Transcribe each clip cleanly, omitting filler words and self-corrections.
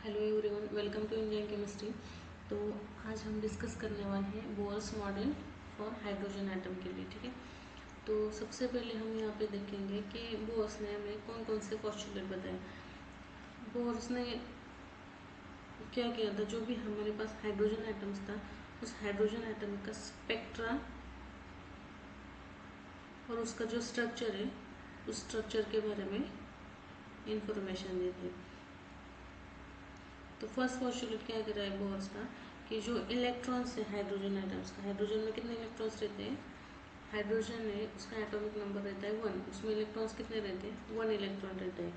Hello everyone, welcome to Indian chemistry. तो आज हम डिस्कस करने वाले हैं Bohr's model for hydrogen atom के लिए। ठीक है, तो सबसे पहले हम यहाँ पे देखेंगे कि बोर्स ने हमें कौन कौन से पोस्टुलेट बताए। बोर्स ने क्या किया था, जो भी हमारे पास हाइड्रोजन एटम्स था उस हाइड्रोजन एटम का स्पेक्ट्रा और उसका जो स्ट्रक्चर है उस स्ट्रक्चर के बारे में इंफॉर्मेशन देती है। तो फर्स्ट पोस्टुलेट क्या कर रहा है बोर्स का कि जो इलेक्ट्रॉन्स है हाइड्रोजन एटम्स का, हाइड्रोजन में कितने इलेक्ट्रॉन्स रहते हैं, हाइड्रोजन है उसका एटॉमिक नंबर रहता है 1, उसमें इलेक्ट्रॉन्स कितने रहते हैं, 1 इलेक्ट्रॉन रहता है।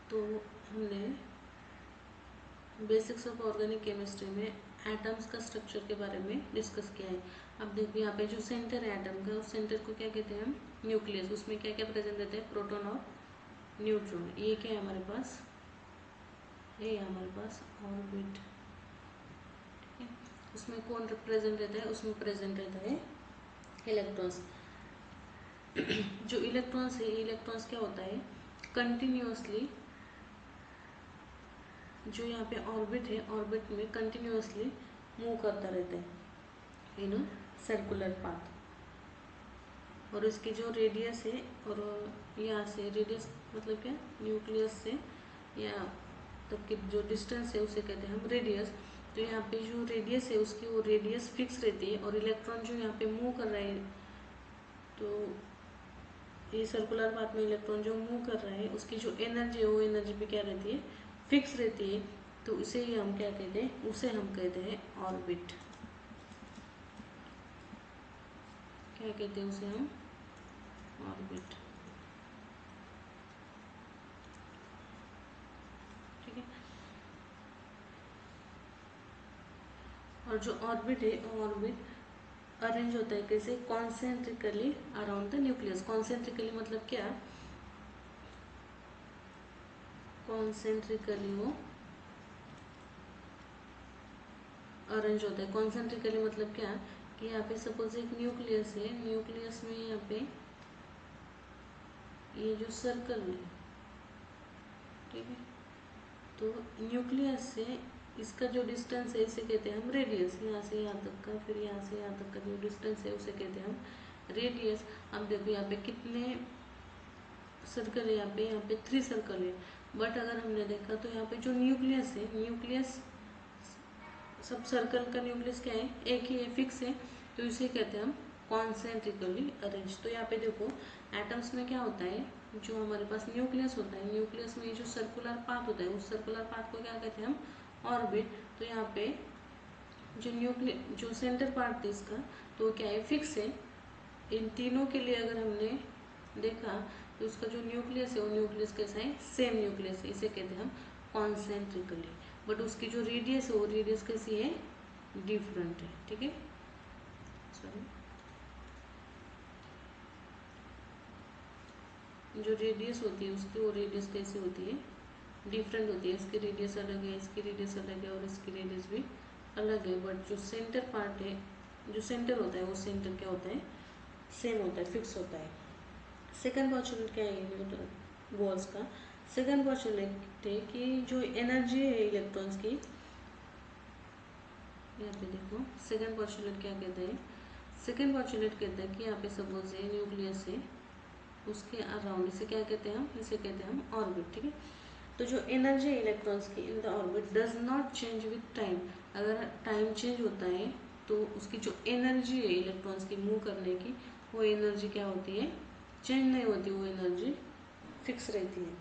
तो हमने बेसिक्स ऑफ ऑर्गेनिक केमिस्ट्री में एटम्स का स्ट्रक्चर के बारे में डिस्कस किया है। अब देखिए यहाँ पे जो सेंटर है एटम का, उस सेंटर को क्या कहते हैं हम, न्यूक्लियस। उसमें क्या क्या प्रेजेंट रहते हैं, प्रोटॉन और न्यूट्रॉन। ये क्या है हमारे पास, ये हमारे पास ऑर्बिट। ठीक है, उसमें कौन प्रेजेंट रहता है, उसमें प्रेजेंट रहता है इलेक्ट्रॉन्स। जो इलेक्ट्रॉन्स है, इलेक्ट्रॉन्स क्या होता है, कंटिन्यूअसली जो यहाँ पे ऑर्बिट है, ऑर्बिट में कंटिन्यूअसली मूव करता रहता है इन सर्कुलर पाथ। और इसकी जो रेडियस है, और यहाँ से रेडियस मतलब क्या, न्यूक्लियस से या तक की जो डिस्टेंस है उसे कहते हैं हम रेडियस। तो यहाँ पे जो रेडियस है उसकी वो रेडियस फिक्स रहती है, और इलेक्ट्रॉन जो यहाँ पे मूव कर रहा है, तो ये सर्कुलर पाथ में इलेक्ट्रॉन जो मूव कर रहा है उसकी जो एनर्जी है वो एनर्जी भी क्या रहती है, फिक्स रहती है। तो उसे ही हम क्या कहते हैं, उसे हम कहते हैं ऑर्बिट। क्या कहते हैं उसे हम, ऑर्बिट। ठीक है, और जो ऑर्बिट है, ऑर्बिट अरेंज होता है कैसे, concentrically around the nucleus. Concentrically मतलब क्या, कॉन्सेंट्रिकली वो अरेंज होता है। कॉन्सेंट्रिकली मतलब क्या कि यहाँ पे सपोज एक न्यूक्लियस है, न्यूक्लियस में यहाँ पे ये जो सर्कल है, ठीक है, तो न्यूक्लियस से इसका जो डिस्टेंस है इसे कहते हैं हम रेडियस। यहाँ से यहाँ तक का, फिर यहाँ से यहाँ तक का जो डिस्टेंस है उसे कहते हैं हम रेडियस। अब देखो यहाँ पे कितने सर्कल है, यहाँ पे 3 सर्कल है। बट अगर हमने देखा तो यहाँ पे जो न्यूक्लियस है, न्यूक्लियस सब सर्कल का न्यूक्लियस क्या है, एक ही है, फिक्स है। तो इसे कहते हैं हम कॉन्सेंट्रिकली अरेंज। तो यहाँ पे देखो एटम्स में क्या होता है, जो हमारे पास न्यूक्लियस होता है, न्यूक्लियस में जो सर्कुलर पाथ होता है उस सर्कुलर पाथ को क्या कहते हैं हम, ऑर्बिट। तो यहाँ पे जो सेंटर पार्ट है इसका, तो क्या है, फिक्स है। इन तीनों के लिए अगर हमने देखा तो उसका जो न्यूक्लियस है वो न्यूक्लियस कैसा है, सेम न्यूक्लियस है, इसे कहते हैं हम कॉन्सेंट्रिकली। बट उसकी जो रेडियस है वो रेडियस कैसी है, डिफरेंट है। ठीक है, सॉरी, जो रेडियस होती है उसकी वो रेडियस कैसी होती है, डिफरेंट होती है। इसकी रेडियस अलग है, इसकी रेडियस अलग है, और इसकी रेडियस भी अलग है। बट जो सेंटर पार्ट है, जो सेंटर होता है वो सेंटर क्या होता है, सेम होता है, फिक्स होता है। सेकंड पोस्टुलेट क्या है बोर्स का, सेकंड पोस्टुलेट है कि जो एनर्जी है इलेक्ट्रॉन्स की, यहाँ पे देखो सेकंड पोस्टुलेट क्या कहता है, सेकंड पोस्टुलेट कहता है कि यहाँ पे सपोज है न्यूक्लियस है, उसके अराउंड इसे क्या कहते हैं हम, इसे कहते हैं हम ऑर्बिट। ठीक है, तो जो एनर्जी है इलेक्ट्रॉन्स की in the orbit does not change with time. अगर टाइम चेंज होता है तो उसकी जो एनर्जी है इलेक्ट्रॉन्स की मूव करने की, वो एनर्जी क्या होती है, चेंज नहीं होती, वो एनर्जी फिक्स रहती है।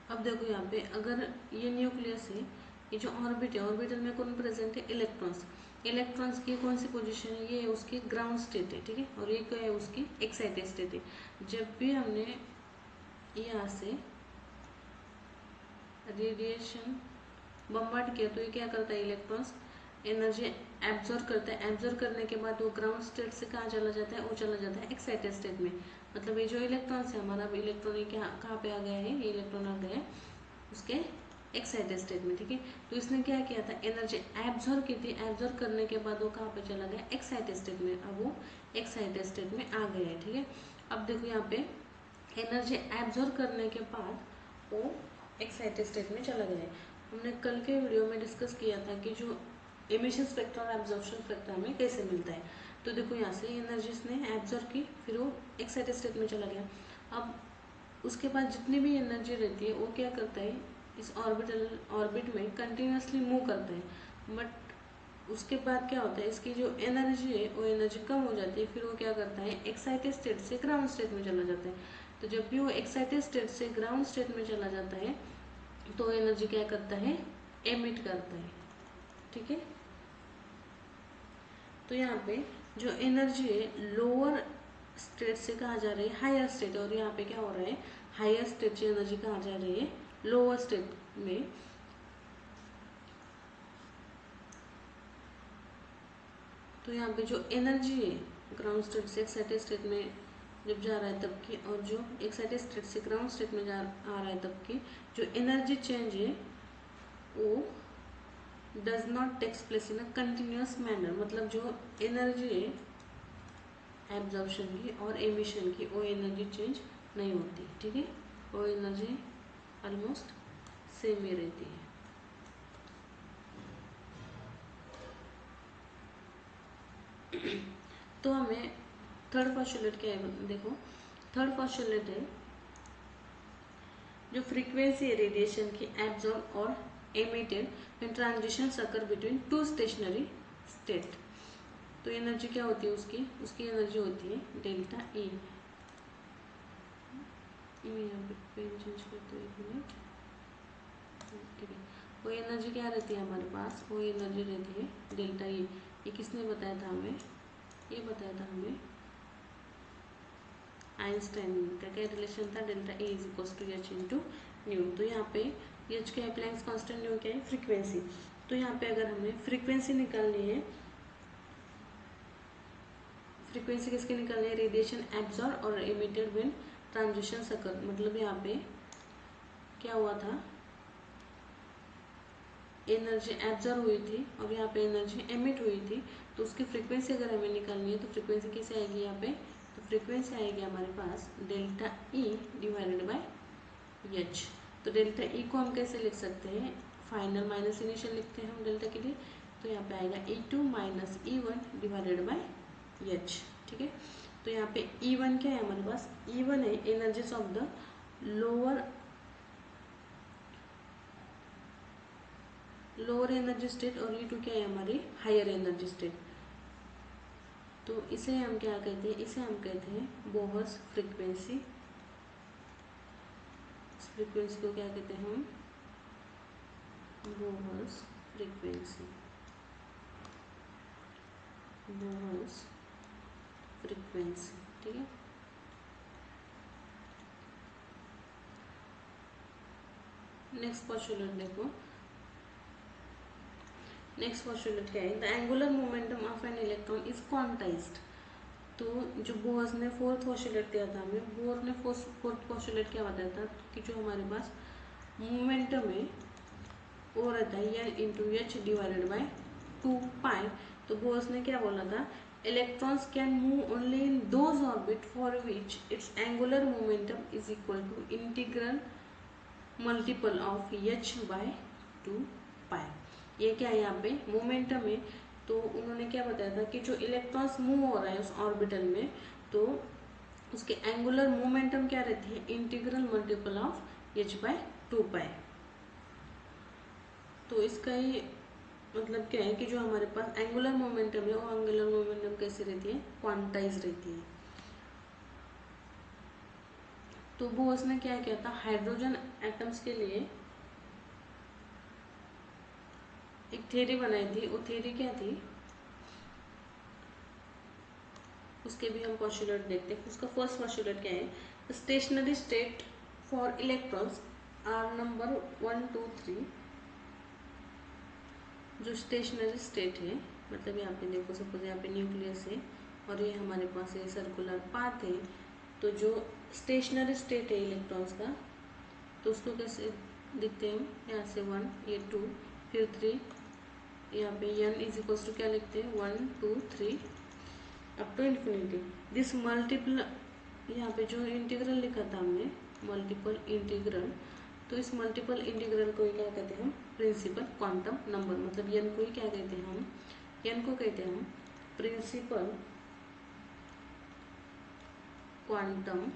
अब देखो यहाँ पे अगर ये न्यूक्लियस है, ये जो ऑर्बिट है, ऑर्बिटल में कौन प्रेजेंट है, इलेक्ट्रॉन्स। इलेक्ट्रॉन्स की कौन सी पोजीशन है, ये उसकी ग्राउंड स्टेट है। ठीक है, और ये क्या है, उसकी एक्साइटेड स्टेट है। जब भी हमने यहाँ से रेडिएशन बम्बार्ड किया तो ये क्या करता है, इलेक्ट्रॉन्स एनर्जी एब्जॉर्ब करता है। एब्जॉर्ब करने के बाद वो ग्राउंड स्टेट से कहाँ चला जाता है, वो चला जाता है एक्साइटेड स्टेट में। मतलब ये जो इलेक्ट्रॉन्स है हमारा, इलेक्ट्रॉन ये कहाँ पे आ गया है, ये इलेक्ट्रॉन आ गया है उसके एक्साइटेड स्टेट में। ठीक है, तो इसने क्या किया था, एनर्जी एब्जॉर्ब की थी, एब्जॉर्ब करने के बाद वो कहाँ पे चला गया, एक्साइटेड स्टेट में। अब वो एक्साइटेड स्टेट में आ गया है। ठीक है, अब देखो यहाँ पे एनर्जी एब्जॉर्ब करने के बाद वो एक्साइटेड स्टेट में चला गया है। हमने कल के वीडियो में डिस्कस किया था कि जो एमिशन स्पेक्ट्रा और एब्जॉर्प्शन स्पेक्ट्रा में कैसे मिलता है। तो देखो यहाँ से एनर्जी इसने एब्जॉर्ब की, फिर वो एक्साइटेड स्टेट में चला गया। अब उसके बाद जितनी भी एनर्जी रहती है वो क्या करता है, इस ऑर्बिट में कंटिन्यूसली मूव करता है। बट उसके बाद क्या होता है, इसकी जो एनर्जी है वो एनर्जी कम हो जाती है, फिर वो क्या करता है, एक्साइटेड स्टेट से ग्राउंड स्टेट में चला जाता है। तो जब भी वो एक्साइटेड स्टेट से ग्राउंड स्टेट में चला जाता है तो एनर्जी क्या करता है, एमिट करता है। ठीक है, तो यहाँ पे जो एनर्जी है लोअर स्टेट से कहा जा रही है हायर स्टेट, और यहाँ पे क्या हो रहा है, हायर स्टेट से एनर्जी कहा जा रही है लोअर स्टेट में। तो यहाँ पे जो एनर्जी है ग्राउंड स्टेट से एक्साइटेड स्टेट में जब जा रहा है तब की, और जो एक्साइटेड स्टेट से ग्राउंड स्टेट में आ रहा है तब की जो एनर्जी चेंज है वो does not takes place in a continuous manner. मतलब जो एनर्जी है एब्जॉर्प्शन की और एमिशन की वो एनर्जी चेंज नहीं होती। ठीक है, वो एनर्जी ऑलमोस्ट सेम ही रहती है। तो हमें थर्ड पोस्टुलेट क्या है, देखो थर्ड पोस्टुलेट है जो फ्रीक्वेंसी रेडिएशन की एब्जॉर्ब और emitted when transitions occur between two stationary state. तो एनर्जी क्या होती है उसकी एनर्जी होती है डेल्टा ई। यहाँ पे पेन चेंज करते हैं, एक मिनट। वो एनर्जी क्या रहती है हमारे पास, वो एनर्जी रहती है डेल्टा ई। ये किसने बताया था हमें, ये बताया था हमें आइंस्टाइन का। क्या रिलेशन था, delta E is equal to h into nu. तो यहाँ पे एच क्या है, प्लैंक्स कांस्टेंट, न्यू क्या है, फ्रीक्वेंसी। तो यहाँ पे अगर हमें फ्रीक्वेंसी निकालनी है, फ्रीक्वेंसी किसकी निकालनी है, रेडिएशन एब्जॉर्ब और एमिटेड व्हेन ट्रांजिशन अकर। मतलब यहाँ पे क्या हुआ था, एनर्जी एब्जॉर्ब हुई थी और यहाँ पे एनर्जी एमिट हुई थी। तो उसकी फ्रीक्वेंसी अगर हमें निकालनी है तो फ्रीक्वेंसी कैसे आएगी यहाँ पे, तो फ्रीक्वेंसी आएगी हमारे पास delta E divided by h. तो डेल्टा ई को हम कैसे लिख सकते हैं, फाइनल माइनस इनिशियल लिखते हैं हम डेल्टा के लिए। तो यहाँ पे आएगा E2 minus E1 divided by H. ठीक है, तो यहाँ पे E1 क्या है हमारे पास, E1 है energies of the lower energy state, और E2 क्या है हमारी हायर एनर्जी स्टेट। तो इसे हम क्या कहते हैं, इसे हम कहते हैं बोहर्स फ्रीक्वेंसी। इस फ्रीक्वेंसी को क्या कहते हैं हम, बोहर्स फ्रीक्वेंसी। बोहर्स फ्रीक्वेंसी, ठीक है। नेक्स्ट पोस्टुलेट देखो, नेक्स्ट पोस्टुलेट क्या है, the angular momentum of an electron is quantized. तो जो बोहर्स ने फोर्थ पोस्टुलेट दिया था हमें, बोहर ने फोर्थ पोस्टुलेट क्या बताया था कि जो हमारे पास मोमेंटम है वो रहता है n into h divided by 2 pi. तो बोहर्स ने क्या बोला था, electrons can move only in those orbit for which its angular momentum is equal to integral multiple of h by 2 pi. ये क्या है यहाँ पे मोमेंटम है। तो उन्होंने क्या बताया था कि जो इलेक्ट्रॉन्स मूव हो रहा है उस ऑर्बिटल में, तो उसके एंगुलर मोमेंटम क्या रहती है, integral multiple of h by 2 pi. तो इसका ही मतलब क्या है कि जो हमारे पास एंगुलर मोमेंटम है वो एंगुलर मोमेंटम कैसी रहती है, क्वांटाइज रहती है। तो बोस ने क्या किया था, हाइड्रोजन एटम्स के लिए एक थ्योरी बनाई थी। वो थ्योरी क्या थी, उसके भी हम पोस्टुलेट देखते हैं। उसका फर्स्ट पोस्टुलेट क्या है, stationary state for electrons are number 1, 2, 3। जो स्टेशनरी स्टेट है, मतलब यहाँ पे देखो सपोज यहाँ पे न्यूक्लियस है और ये हमारे पास ये सर्कुलर पाथ है। तो जो स्टेशनरी स्टेट है इलेक्ट्रॉन्स का, तो उसको कैसे दिखते हैं, यहाँ से 1, ये 2, फिर 3, यहाँ पे n इज इक्वल्स टू क्या लिखते हैं, 1, 2, 3 up to infinity. This multiple, यहाँ पे जो इंटीग्रल लिखा था हमने, मल्टीपल इंटीग्रल तो इस मल्टीपल इंटीग्रल को ही क्या कहते हैं हम, प्रिंसिपल क्वांटम नंबर, मतलब एन को ही क्या कहते हैं हम, एन को कहते हैं हम प्रिंसिपल क्वांटम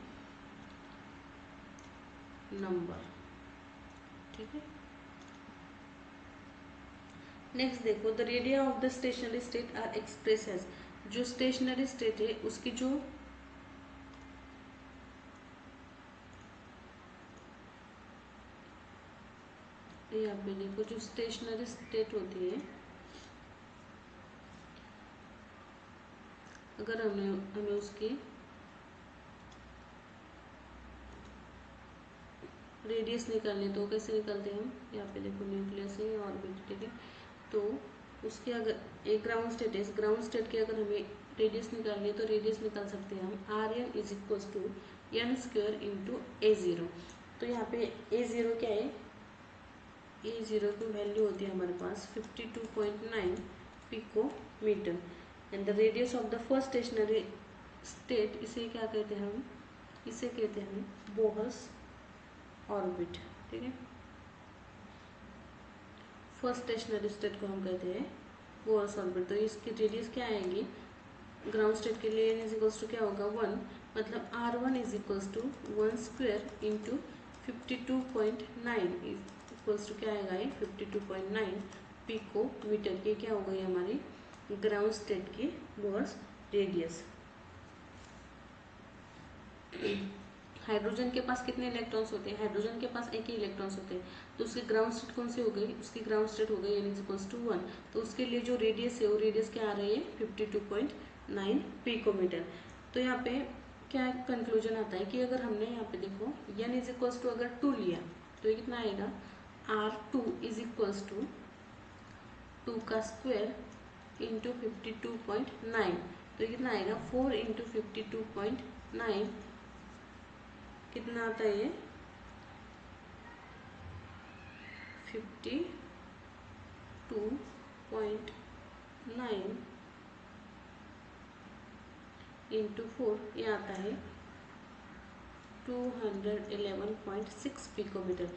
नंबर। ठीक है, नेक्स्ट देखो, the radii of the stationary state are expressed as, जो स्टेशनरी स्टेट है उसकी जो यहाँ पे देखो जो स्टेशनरी स्टेट होती है, अगर हमें उसकी रेडियस निकालनी तो कैसे निकालते हैं हम, यहाँ पे देखो न्यूक्लियस है ऑर्बिट। ठीक है, तो उसके अगर एक ग्राउंड स्टेट है, इस ग्राउंड स्टेट की अगर हमें रेडियस निकालनी है तो रेडियस निकाल सकते हैं हम R N is equals to N square into A zero. तो यहाँ पे ए ज़ीरो क्या है, ए ज़ीरो की वैल्यू होती है हमारे पास 52.9 picometre and the radius of the first stationary state, इसे क्या कहते हैं हम, इसे कहते हैं बोहर्स ऑर्बिट। ठीक है, फर्स्ट स्टेशनरी स्टेट को हम कहते हैं बोहर्स ऑर्बिट। तो इसकी रेडियस क्या आएगी, ग्राउंड स्टेट के लिए n इज इक्वल्स टू क्या होगा 1, मतलब R1 is equals to 1 square into 52.9 equals to क्या आएगा, ये 52.9 पिकोमीटर की क्या हो गई हमारी ग्राउंड स्टेट की बोहर्स रेडियस। हाइड्रोजन के पास कितने इलेक्ट्रॉन्स होते हैं, हाइड्रोजन के पास एक ही इलेक्ट्रॉन्स होते हैं, तो उसकी ग्राउंड स्टेट कौन सी हो गई, उसकी ग्राउंड स्टेट हो गई n इज इक्वल्स टू 1। तो उसके लिए जो रेडियस है वो रेडियस क्या आ रही है 52.9 पिकोमीटर। तो यहाँ पे क्या कंक्लूजन आता है कि अगर हमने यहाँ पे देखो n इज इक्वल्स टू अगर 2 लिया तो ये कितना आएगा, R2 इज इक्वल्स टू 2 का स्क्वायर इंटू 52.9, तो ये कितना आएगा 4 इंटू 52.9, कितना आता है ये 52.9 इंटू 4, ये आता है 211.6 पिकोमीटर।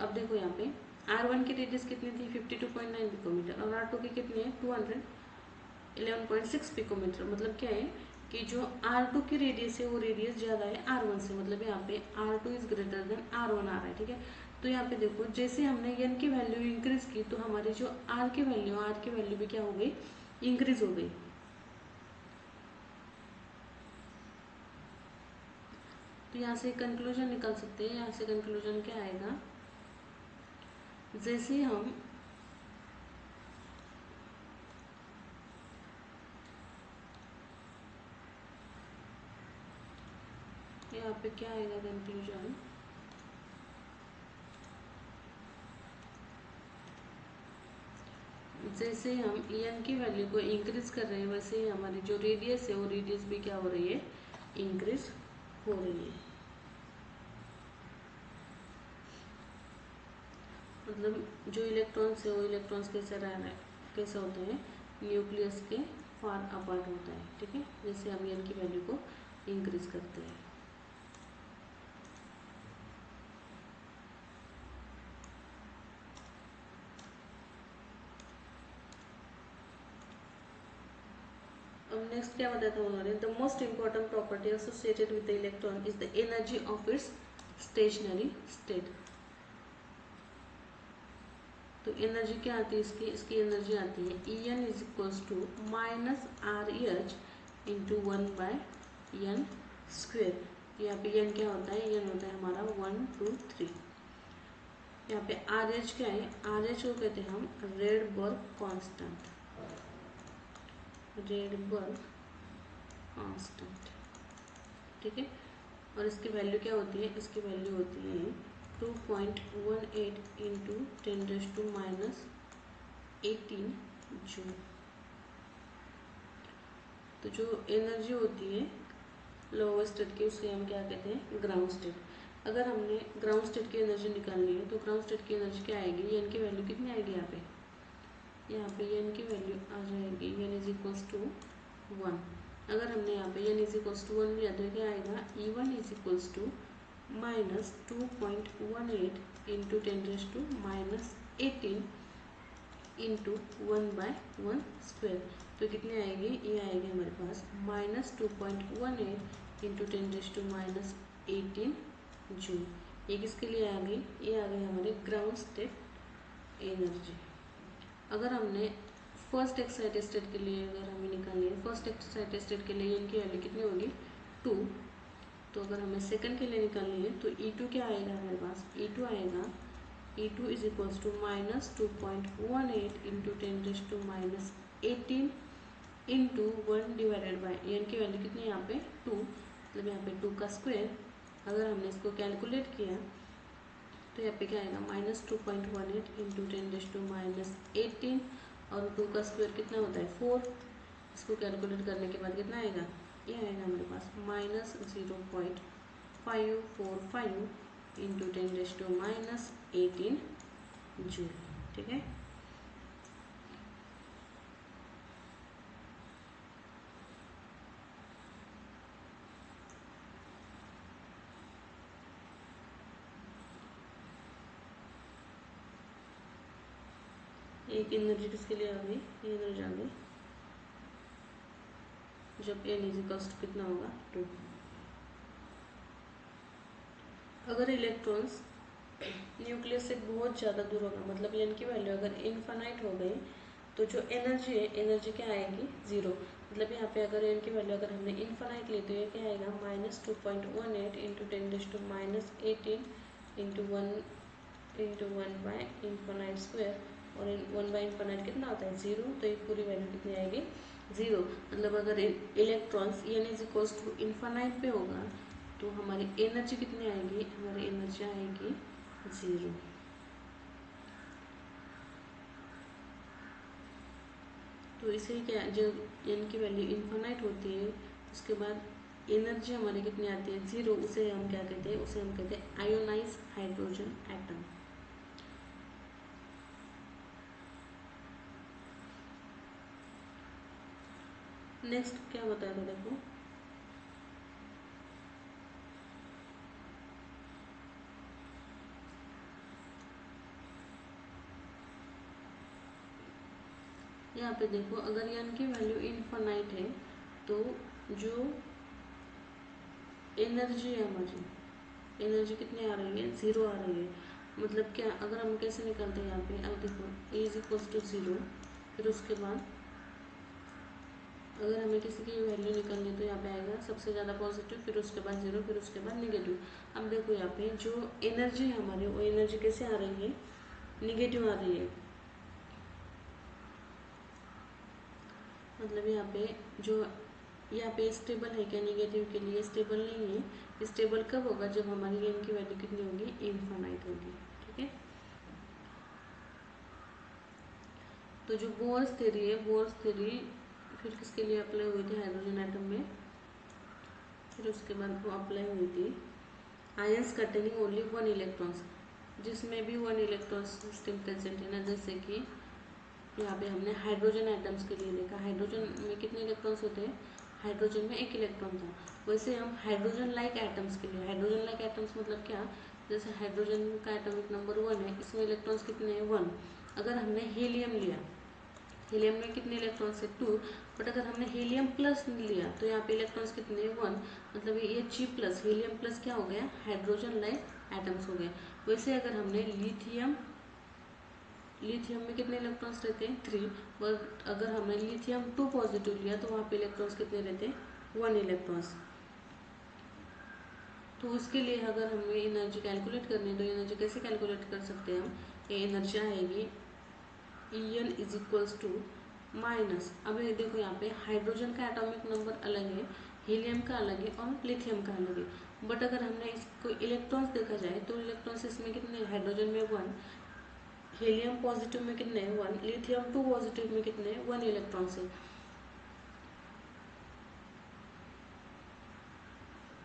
अब देखो यहाँ पे R1 की रेडियस कितनी थी 52.9 पिकोमीटर और R2 की कितनी है 211.6 पिकोमीटर। मतलब क्या है कि जो R2 की रेडियस है वो रेडियस ज़्यादा है R1 से, मतलब यहाँ पे R2 is greater then R1 आ रहा है। ठीक है, तो यहाँ पे देखो जैसे हमने n की वैल्यू इंक्रीज की तो हमारी जो R की वैल्यू भी क्या हो गई, इंक्रीज हो गई। तो यहाँ से कंक्लूजन निकाल सकते हैं, यहाँ से कंक्लूजन क्या आएगा, जैसे हम यहाँ पे क्या आएगा कंक्लूजन, जैसे हम n की वैल्यू को इंक्रीज कर रहे हैं वैसे ही हमारी जो रेडियस है वो रेडियस भी क्या हो रही है, इंक्रीज हो रही है। मतलब जो इलेक्ट्रॉन्स है वो इलेक्ट्रॉन्स कैसे होते हैं, न्यूक्लियस के फार अपार्ट होता है। ठीक है, जैसे हम n की वैल्यू को इंक्रीज करते हैं। अब नेक्स्ट क्या बताया था उन्होंने, the most important property associated with the electron is the energy of its stationary state. तो एनर्जी क्या आती है इसकी एनर्जी आती है En is equals to minus RH into 1/n square. यहाँ पे n क्या होता है, n होता है हमारा 1, 2, 3। यहाँ पे RH क्या है, RH को कहते हैं हम रेडबर्ग कांस्टेंट, रेडबर्ग कांस्टेंट। ठीक है, और इसकी वैल्यू क्या होती है, इसकी वैल्यू होती है 2.18 इंटू 10⁻18 जूल। तो जो एनर्जी होती है लोअर स्टेट की उसे हम क्या कहते हैं, ग्राउंड स्टेट। अगर हमने ग्राउंड स्टेट की एनर्जी निकालनी है तो ग्राउंड स्टेट की एनर्जी क्या आएगी, एन की वैल्यू कितनी आएगी, यहाँ पे एन की वैल्यू आ जाएगी एन इज इक्वल्स टू 1। अगर हमने यहाँ पे एन इज इक्वल्स टू 1 लिया तो क्या आएगा, E1 is equals to minus 2.18 into 10⁻18 into 1/1²। तो कितनी आएगी, ये आएगी हमारे पास -2.18 इंटू 10⁻18 जूल। ये किसके लिए आ गई, ये आ गई हमारे ग्राउंड स्टेट एनर्जी। अगर हमने फर्स्ट एक्साइटेड स्टेट के लिए अगर हमें निकालनी है, फर्स्ट एक्साइटेड स्टेट के लिए इनकी वैल्यू कितनी होगी 2। तो अगर हमें सेकंड के लिए निकालनी है तो E2 क्या आएगा हमारे पास, E2 आएगा E2 is equals to -2.18 into 10⁻18 into 1 divided by N की वैल्यू कितनी है यहाँ पे 2, मतलब यहाँ पे 2 का स्क्वायर। अगर हमने इसको कैलकुलेट किया तो यहाँ पे क्या आएगा -2.18 इंटू 10⁻18 और 2 का स्क्वायर कितना होता है 4। इसको कैलकुलेट करने के बाद कितना आएगा, ये आएगा हमारे पास -0.545 इंटू 10⁻18 जूल। ठीक है, एक एनर्जी किसके लिए आ गई, ये एनर्जी आ गई जब n इज इक्वल्स टू कितना होगा 2। अगर इलेक्ट्रॉन्स न्यूक्लियस से बहुत ज़्यादा दूर होगा, मतलब n की वैल्यू अगर इनफाइनाइट हो गई तो जो एनर्जी है, एनर्जी क्या आएगी 0। मतलब यहाँ पे अगर n की वैल्यू अगर हमने इनफाइनाइट ली तो ये क्या आएगा -2.18 इंटू 10⁻18 इंटू 1/∞² और 1/∞ कितना होता है 0। तो ये पूरी वैल्यू कितनी आएगी 0। मतलब अगर electrons n is equals to infinite पे होगा तो हमारी एनर्जी कितनी आएगी, हमारी एनर्जी आएगी 0। तो इसे क्या, जब n की वैल्यू इनफाइनाइट होती है उसके बाद एनर्जी हमारी कितनी आती है 0, उसे हम क्या कहते हैं, उसे हम कहते हैं आयोनाइज हाइड्रोजन एटम। नेक्स्ट क्या बताया था देखो, यहाँ पे देखो अगर n की वैल्यू इनफाइनाइट है तो जो एनर्जी है हमारी, एनर्जी कितनी आ रही है 0 आ रही है। मतलब क्या, अगर हम कैसे निकालते हैं यहाँ पे, अब देखो E इज इक्वल्स टू 0, फिर उसके बाद अगर हमें किसी की वैल्यू निकालनी है तो यहाँ पे आएगा सबसे ज़्यादा पॉजिटिव, फिर उसके बाद 0, फिर उसके बाद नेगेटिव। अब देखो यहाँ पे जो एनर्जी है हमारी, वो एनर्जी कैसे आ रही है, निगेटिव आ रही है। मतलब यहाँ पे जो यहाँ पे स्टेबल है क्या, निगेटिव के लिए स्टेबल नहीं है। स्टेबल कब होगा, जब हमारी n की वैल्यू कितनी होगी, इनफाइनाइट होगी। ठीक है, तो जो बोर्स थ्योरी है, बोर्स थ्योरी फिर किसके लिए अप्लाई हुई थी, हाइड्रोजन एटम में। फिर उसके बाद वो अप्लाई हुई थी आयंस कंटेनिंग ओनली 1 इलेक्ट्रॉन्स, जिसमें भी 1 इलेक्ट्रॉन सिस्टम प्रेजेंट है ना। जैसे कि यहाँ पे हमने हाइड्रोजन एटम्स के लिए देखा, हाइड्रोजन में कितने इलेक्ट्रॉन्स होते हैं, हाइड्रोजन में 1 इलेक्ट्रॉन था। वैसे हम हाइड्रोजन लाइक एटम्स के लिए, हाइड्रोजन लाइक एटम्स मतलब क्या, जैसे हाइड्रोजन का एटॉमिक नंबर 1 है, इसमें इलेक्ट्रॉन्स कितने हैं 1। अगर हमने हीलियम लिया, हीलियम में कितने इलेक्ट्रॉन्स है 2, बट अगर हमने हीलियम प्लस लिया तो यहाँ पे इलेक्ट्रॉन्स कितने हैं 1। मतलब ये G प्लस, हीलियम प्लस क्या हो गया, हाइड्रोजन लाइक एटम्स हो गए। वैसे अगर हमने लिथियम, लिथियम में कितने इलेक्ट्रॉन्स रहते हैं 3, बट अगर हमने लिथियम 2 पॉजिटिव लिया तो वहाँ पे इलेक्ट्रॉन्स कितने रहते हैं 1 इलेक्ट्रॉन्स। तो उसके लिए अगर हमें एनर्जी कैलकुलेट करनी है तो एनर्जी कैसे कैलकुलेट कर सकते हैं हम, ये एनर्जी आएगी En is equals to minus, अब ये देखो यहाँ पे हाइड्रोजन का एटॉमिक नंबर अलग है, हीलियम का अलग है और लिथियम का अलग है। बट अगर हमने इसको इलेक्ट्रॉन्स देखा जाए तो इलेक्ट्रॉन्स इसमें कितने, हाइड्रोजन में 1, हीलियम पॉजिटिव में कितने 1, लिथियम 2 पॉजिटिव में कितने 1 इलेक्ट्रॉन्स है,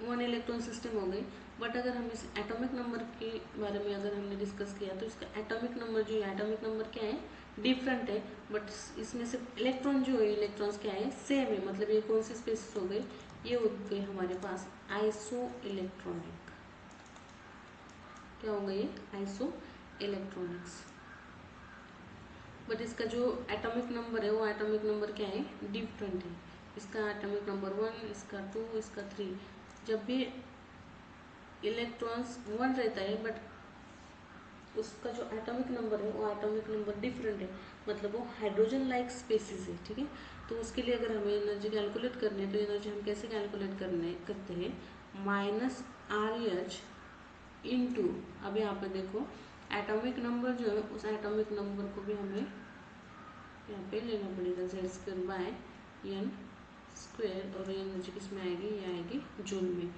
1 इलेक्ट्रॉन सिस्टम हो गई। बट अगर हम इस एटॉमिक नंबर के बारे में अगर हमने डिस्कस किया तो इसका एटॉमिक नंबर जो है, एटॉमिक नंबर क्या है, डिफरेंट है। बट इसमें से इलेक्ट्रॉन जो है, इलेक्ट्रॉन्स क्या है, सेम है। मतलब ये कौन सी स्पेसिस हो गई, ये हो गई हमारे पास आइसो इलेक्ट्रॉनिक। क्या होगा ये आइसो इलेक्ट्रॉनिक्स। बट इसका जो एटॉमिक नंबर है वो एटॉमिक नंबर क्या है डिफरेंट है। इसका एटॉमिक नंबर 1, इसका 2, इसका 3। जब भी इलेक्ट्रॉन्स 1 रहता है बट उसका जो एटॉमिक नंबर है वो एटॉमिक नंबर डिफरेंट है, मतलब वो हाइड्रोजन लाइक स्पेसिस है, ठीक है। तो उसके लिए अगर हमें एनर्जी कैलकुलेट करनी है तो एनर्जी हम कैसे कैलकुलेट करते हैं, -RH इंटू, अब यहाँ पे देखो एटॉमिक नंबर जो है उस एटॉमिक नंबर को भी हमें यहाँ पे लेना पड़ेगा Z² बाय n², और ये एनर्जी किसमें आएगी, ये आएगी जूल में।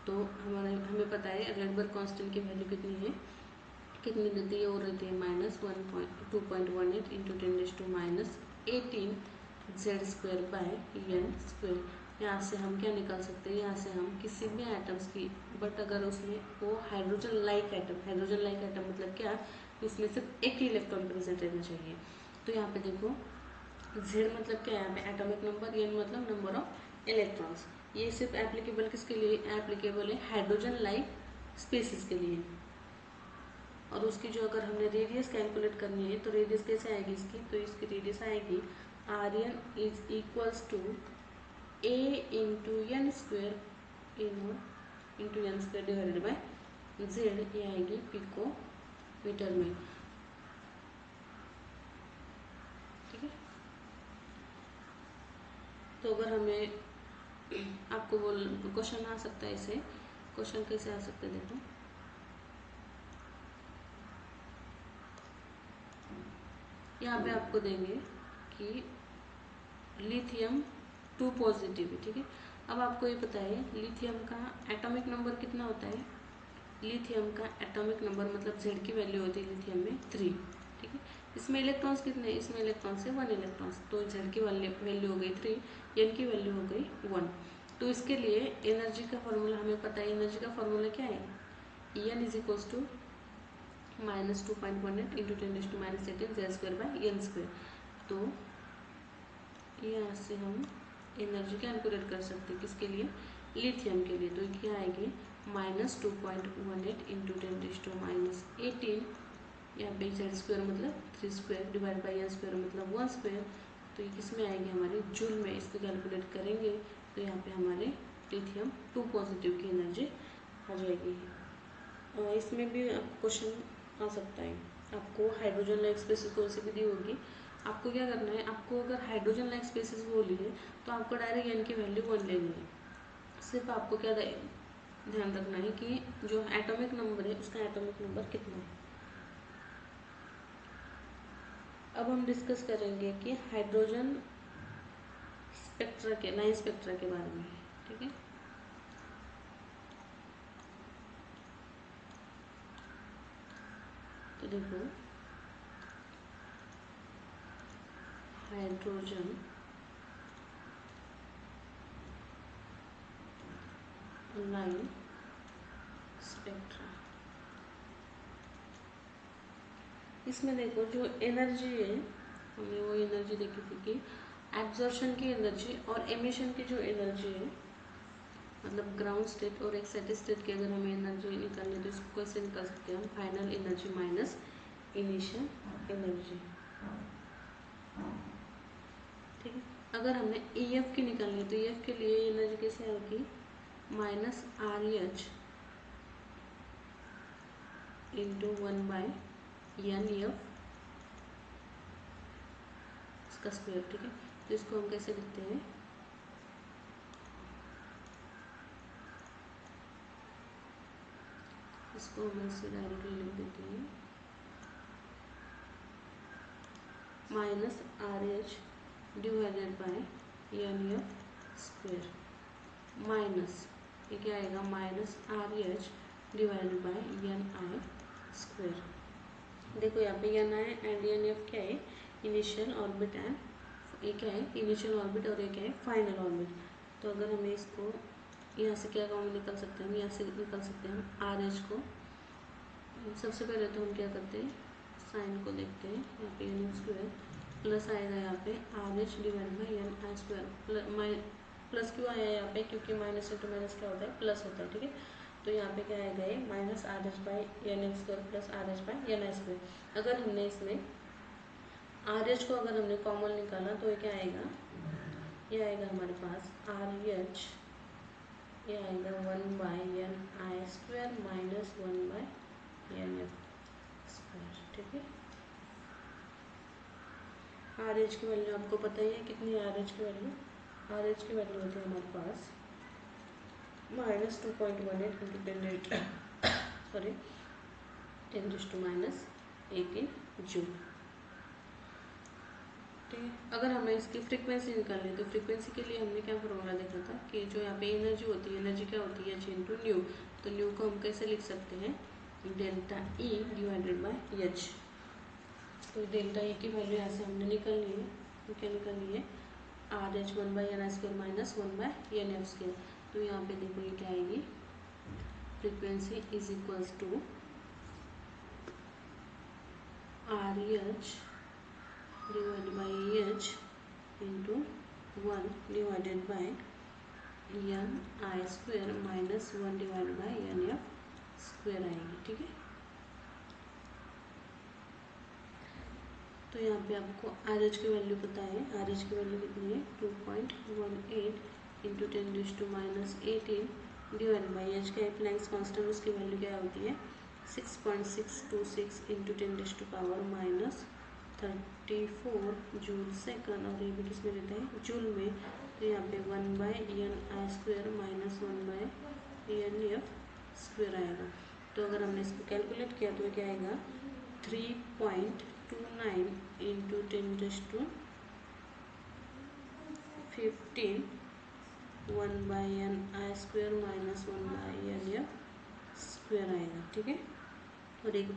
तो हमें पता है रेडबर्ग कांस्टेंट की वैल्यू कितनी है, कितनी रहती है, वो रहती है -2.18 इंटू 10⁻18 Z² बाय n²। यहाँ से हम क्या निकाल सकते हैं, यहाँ से हम किसी भी एटम्स की, बट अगर उसमें वो हाइड्रोजन लाइक एटम मतलब क्या, उसमें सिर्फ एक ही इलेक्ट्रॉन प्रेजेंट रहना चाहिए। तो यहाँ पे देखो Z मतलब क्या है, यहाँ पे एटॉमिक नंबर, n मतलब नंबर ऑफ इलेक्ट्रॉन्स। ये सिर्फ एप्लीकेबल किसके लिए, एप्लीकेबल है हाइड्रोजन लाइक स्पेसिस के लिए। और उसकी जो अगर हमने रेडियस कैलकुलेट करनी है तो रेडियस कैसे आएगी इसकी, तो इसकी रेडियस आएगी Rn is equals to A into n² divided by Z, ये आएगी पिको मीटर में, ठीक है। तो अगर हमें आपको क्वेश्चन आ सकता है, इसे क्वेश्चन कैसे आ सकता है, देखो यहाँ पे आपको देंगे कि लिथियम 2 पॉजिटिव है, ठीक है। अब आपको ये पता है लिथियम का एटॉमिक नंबर कितना होता है, लिथियम का एटॉमिक नंबर मतलब Z की वैल्यू होती है लिथियम में 3, ठीक है। इसमें इलेक्ट्रॉन्स कितने हैं, इसमें इलेक्ट्रॉन्स है 1 इलेक्ट्रॉन्स, तो Z की वैल्यू हो गई 3, n की वैल्यू हो गई 1। तो इसके लिए एनर्जी का फॉर्मूला हमें पता है, एनर्जी का फॉर्मूला क्या है, n is equals to -2.18 into 10⁻18 Z² by n²। तो यहाँ से हम एनर्जी कैलकुलेट कर सकते हैं, किसके लिए, लिथियम के लिए। तो क्या आएगी -2.18 इंटू 10⁻18, यहाँ पे Z² मतलब 3² डिवाइड बाई n² मतलब 1²। तो ये किस में आएगी, हमारे जूल में। इसको कैलकुलेट करेंगे तो यहाँ पे हमारे लिथियम 2 पॉजिटिव की एनर्जी आ जाएगी। इसमें भी क्वेश्चन आ सकता है, आपको हाइड्रोजन लाइक स्पेसिस कौन सी भी दी होगी, आपको क्या करना है, आपको अगर हाइड्रोजन लाइक स्पेसिस बोली है तो आपको डायरेक्ट n की वैल्यू 1 लेनी है। सिर्फ आपको क्या ध्यान रखना है कि जो एटॉमिक नंबर है उसका एटॉमिक नंबर कितना है। अब हम डिस्कस करेंगे कि हाइड्रोजन स्पेक्ट्रा के, लाइन स्पेक्ट्रा के बारे में, ठीक है। तो देखो हाइड्रोजन लाइन स्पेक्ट्रा, इसमें देखो जो एनर्जी है, हमने वो एनर्जी देखी थी कि एब्जॉर्प्शन की एनर्जी और एमिशन की जो एनर्जी है, मतलब ग्राउंड स्टेट और एक्साइटेड स्टेट की अगर हमें एनर्जी निकालनी है तो इसको कैसे निकाल सकते हैं हम, final energy minus initial energy, ठीक है। अगर हमने EF की निकालनी है तो EF के लिए एनर्जी कैसे आएगी, -RH इंटू 1/NF इसका स्क्वायर, ठीक है। तो इसको हम कैसे लिखते हैं, इसको हम ऐसे डायरेक्टली लिख देते हैं -RH divided by NF square minus, ये क्या आएगा, -RH divided by NI square. देखो यहाँ पे NI एंड NF क्या है, इनिशियल ऑर्बिट एंड, ये क्या है इनिशियल ऑर्बिट और ये क्या है फाइनल ऑर्बिट। तो अगर हमें इसको यहाँ से क्या कॉमन निकल सकते हैं, हम यहाँ से निकल सकते हैं हम RH को। सबसे पहले तो हम क्या करते हैं, साइन को देखते हैं, यहाँ पे NF स्क्वायर प्लस आएगा यहाँ पे RH divide by NI square. Plus क्यों आया यहाँ पे, क्योंकि माइनस इंटू माइनस क्या होता है, प्लस होता है, ठीक है। तो यहाँ पे क्या आएगा ये minus R H by N F square plus R H by N I square. अगर हमने इसमें आर एच को अगर हमने कॉमन निकाला तो ये क्या आएगा, ये आएगा हमारे पास आर एच, ये आएगा 1 by N I square minus 1 by N F square. ठीक है, आर एच की वैल्यू आपको पता ही है कितनी है। आर एच की वैल्यू, आर एच की वैल्यू होती है हमारे पास माइनस 2.18 इंटू 10 सॉरी 10⁻18 जूल। ठीक है, अगर हमें इसकी फ्रीक्वेंसी निकालनी तो फ्रीक्वेंसी के लिए हमने क्या फॉर्मूला देखा था कि जो यहाँ पे एनर्जी होती है, एनर्जी क्या होती है, एच इंटू न्यू। तो न्यू को हम कैसे लिख सकते हैं, delta E divided by H. तो डेल्टा ई की वैल्यू यहाँ से हमने निकालनी है, तो क्या निकालनी है, R H 1 by N I square minus 1 by N F square. तो यहाँ पे देखो ये क्या आएगी, frequency is equals to R H divide by H into 1 divided by N I square minus 1 divide by N F square आएगी। ठीक है, तो यहाँ पे आपको आर एच की वैल्यू पता है, आर एच की वैल्यू कितनी है 2.18 इंटू 10⁻18 डिवाइड बाई एच का प्लैंक्स कांस्टेंट, उसकी वैल्यू क्या होती है 6.626 इंटू 10⁻34 जूल सेकंड। और ये भी किस में रहता है, जूल में। तो यहाँ पे 1 by N I square minus 1 by N F square आएगा। तो अगर हमने इसको कैलकुलेट किया तो क्या आएगा 3.29 into 10⁻15 1 by N I square minus 1 by N F square आएगा। ठीक है, और एक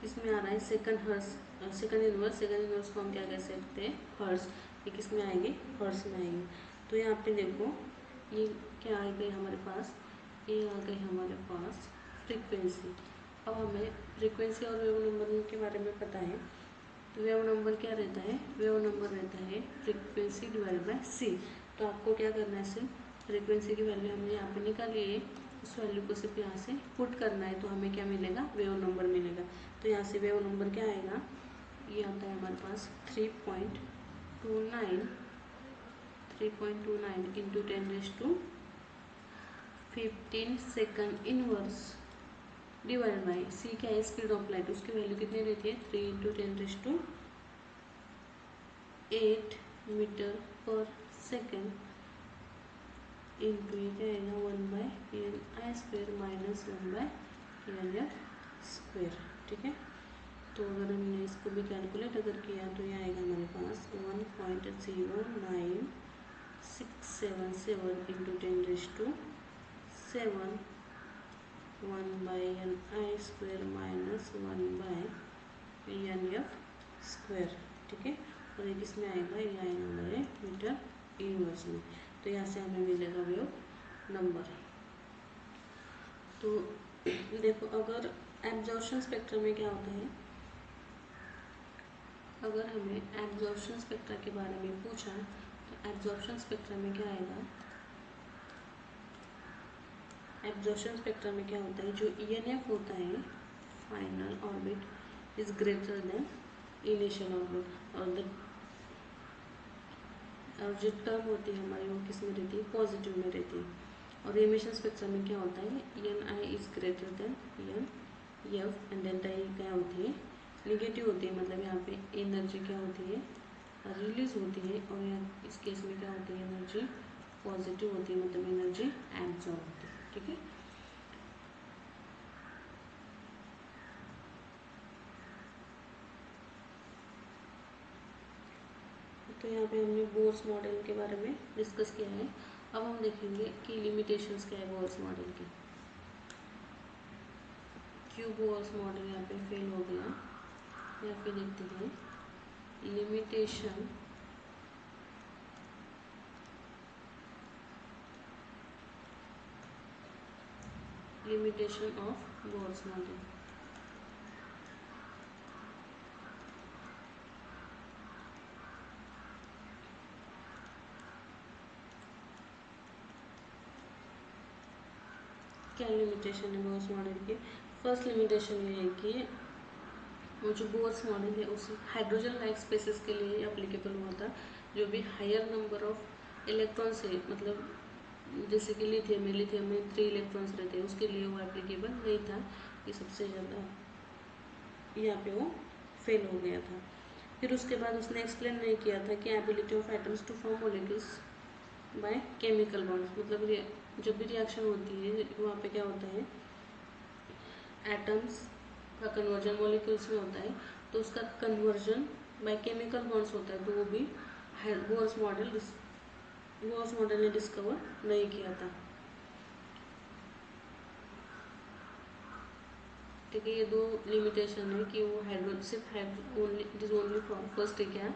किस में आ रहा है second hertz, second inverse, second inverse को हम क्या कह सकते हैं हर्स। ये किस में आएंगे, हर्स में आएंगे। तो यहाँ पे देखो ये क्या आ गई हमारे पास, ये आ गई हमारे पास फ्रीक्वेंसी। अब हमें फ्रीक्वेंसी और वेव नंबर के बारे में पता है। तो वेव नंबर क्या रहता है, वेव नंबर रहता है फ्रीक्वेंसी डिवाइडेड बाय सी। तो आपको क्या करना है, सिर्फ फ्रीक्वेंसी की वैल्यू हमने यहाँ पे निकाली है, उस वैल्यू को सिर्फ यहाँ से पुट करना है, तो हमें क्या मिलेगा, वेव नंबर मिलेगा। तो यहाँ से वेव नंबर क्या आएगा, ये आता है हमारे पास 3.29 into 10⁻15 second inverse divide by c क्या है स्पीड ऑफ लाइट, उसकी वैल्यू कितनी रहती है 3 इंटू 10⁸8 मीटर पर सेकेंड इंटू ये क्या आएगा 1 by N I square minus 1 by N F square. ठीक है, तो अगर हमने इसको भी कैलकुलेट अगर किया तो ये आएगा हमारे पास 1.09677 into 10⁻7 1 by N I square minus 1 by N F square. ठीक है, और ये किस में आएगा, ये आएगा हमारे मीटर इनवर्स में। तो यहाँ से हमें मिलेगा वेव नंबर। तो देखो अगर एब्जॉर्प्शन स्पेक्ट्रम में क्या होता है, अगर हमें एब्जॉर्प्शन स्पेक्ट्रा के बारे में पूछा तो एब्जॉर्प्शन स्पेक्ट्रम में क्या आएगा, एब्जॉर्प्शन स्पेक्ट्रम में क्या होता है, जो ईएनएफ होता है final orbit is greater then initial orbit, और जो टर्म होती है हमारी वो किस में रहती है, पॉजिटिव में रहती है। और एमिशन स्पेक्ट्रम में क्या होता है, N I is greater than N F and delta E क्या होती है, निगेटिव होती है। मतलब यहाँ पे एनर्जी क्या होती है, रिलीज होती है, और यहाँ इस केस में क्या होती है, एनर्जी पॉजिटिव होती है, मतलब एनर्जी एब्जॉर्ब होती है। ठीक है, तो यहाँ पे हमने बोर्स मॉडल के बारे में डिस्कस किया है। अब हम देखेंगे कि लिमिटेशंस क्या है बोर्स मॉडल की। क्यों बोर्स मॉडल यहाँ पे फेल हो गया, या फिर देखते हैं लिमिटेशन ऑफ बोर्स मॉडल। क्या लिमिटेशन है बोर्स मॉडल की? फर्स्ट लिमिटेशन ये है कि वो जो बोर्स मॉडल है उस हाइड्रोजन लाइक स्पेसिस के लिए एप्लीकेबल हुआ था। जो भी हायर नंबर ऑफ इलेक्ट्रॉन्स है, मतलब जैसे कि लिथियम में 3 इलेक्ट्रॉन्स रहते हैं, उसके लिए वो एप्लीकेबल नहीं था। ये सबसे ज़्यादा यहाँ पे वो फेल हो गया था। फिर उसके बाद उसने एक्सप्लेन नहीं किया था कि ability of atoms to form molecules by chemical bonds, मतलब जब भी रिएक्शन होती है वहाँ पे क्या होता है, एटम्स का कन्वर्जन मॉलिक्यूल्स में होता है, तो उसका कन्वर्जन बाय केमिकल बॉन्ड्स होता है। तो वो भी बोर्स मॉडल ने डिस्कवर नहीं किया था। ठीक है, ये 2 लिमिटेशन है कि वो सिर्फ it is only for first है क्या,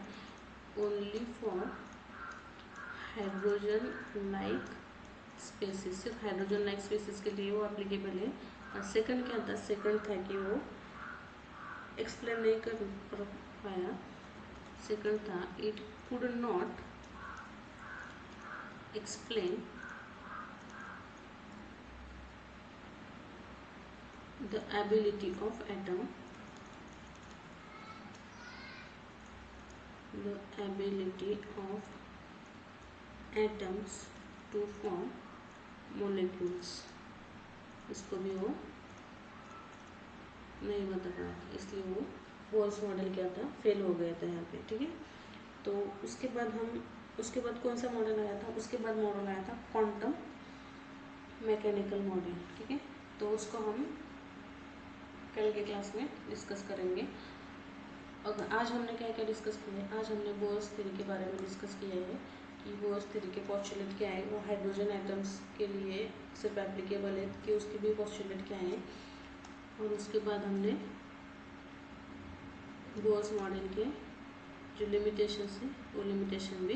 only for hydrogen like species, सिर्फ हाइड्रोजन लाइक स्पेसिस के लिए वो एप्लीकेबल है। और सेकंड क्या था, सेकंड था कि वो एक्सप्लेन नहीं कर पाया। सेकंड था it could not explain the ability of atom, the ability of atoms to form molecules, इसको भी वो नहीं बता पाया, इसलिए वो बोर्स मॉडल क्या था, फेल हो गया था यहाँ पे। ठीक है, तो उसके बाद कौन सा मॉडल आया था, उसके बाद मॉडल आया था क्वांटम मैकेनिकल मॉडल। ठीक है, तो उसको हम कल के क्लास में डिस्कस करेंगे। और आज हमने क्या क्या डिस्कस किया है, आज हमने बोर्स थ्योरी के बारे में डिस्कस किया है कि बोर्स थ्योरी के पोस्टुलेट क्या है, वो हाइड्रोजन एटम्स के लिए सिर्फ एप्लीकेबल है कि उसके भी पोस्टुलेट क्या है। और उसके बाद हमने बोर्स मॉडल के जो लिमिटेशंस है वो लिमिटेशन भी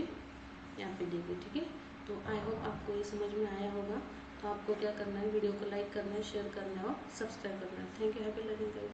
यहाँ पे दी गई। ठीक है, तो आई होप आपको ये समझ में आया होगा। तो आपको क्या करना है, वीडियो को लाइक करना है, शेयर करना है और सब्सक्राइब करना है। Thank you, happy learning.